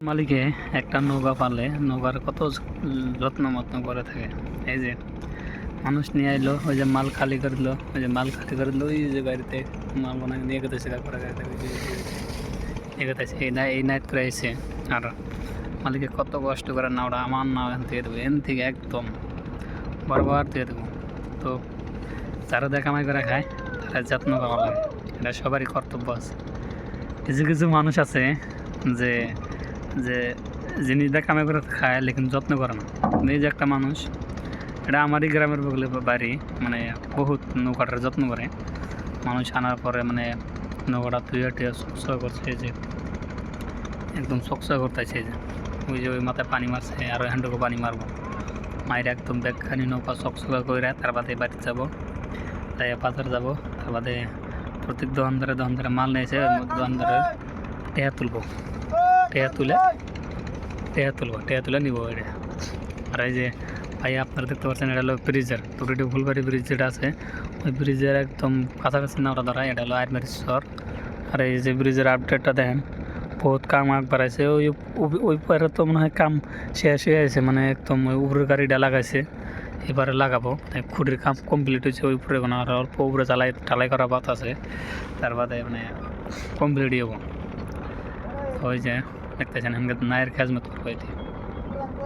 মালিকে একটা নৌকা পালে নৌকার কত যত্ন মত্ন করে থাকে। এই যে মানুষ নিয়ে আইলো, ওই যে মাল খালি করে দিল, ওই যে মাল খালি করে দিল, ওই যে গাড়িতে মাল বানায় নিয়ে গেতেছে, করে গাড়িতে নিয়ে গেতেছে। এই নাইট করে আইসে। আর মালিকে কত কষ্ট করে না, ওরা আমার নাও এখান থেকে দেবো, এখান থেকে একদম বরাবর দিয়ে দেবো। তো যারা দেখা কামাই করে খায় তারা যত্ন করা লাগে, এটা সবারই কর্তব্য আছে। কিছু কিছু মানুষ আছে যে যে জিনিসটা কামাই করে খায় লেকিন যত্ন করে না। এই যে একটা মানুষ, এটা আমারই গ্রামের বগলে বাড়ি, মানে বহুত নৌকাটার যত্ন করে। মানুষ আনার পরে মানে নৌকাটা ধুয়ে টুয়ে চকচকা করছে, যে একদম চকচকা করতেছে। যে ওই মাথায় পানি মারছে, আর হ্যান্ডকে পানি মারবো, মায়ের একদম ব্যাগখানি নৌকা চকচকা করে তার বাদে বাড়ি যাবো, তাই বাজার যাবো। তার বাদে প্রত্যেক দোকানদারে মাল নিয়েছে, দোকানদারে টেয়া তুলবো, টেয়া তুলে নিবো এটা। আর এই যে ভাই আপনারা দেখতে পাচ্ছেন, এটা হলো ব্রিজের টুরিটি ফুলবাড়ি ব্রিজ যেটা আছে, ওই ব্রিজের একদম কাছাকাছি নাওরা ধরা, এটা হলো আইরমারি শহর। আর এই যে ব্রিজের আপডেটটা দেখেন, বহুত কাম বাড়াইছে। ওই পারে তো মনে হয় কাম শেষ হয়ে আছে, মানে একদম ওই উপরের গাড়িটা লাগাইছে, এবারে লাগাবো। খুঁটির কাম কমপ্লিট হয়েছে, ওই উপরে কোনো আর অল্প উপরে ঢালাই করা বাত আছে, তার বাদে মানে কমপ্লিটই হবো। ওই যে দেখতেছেন নায়ের খেজমত করবো।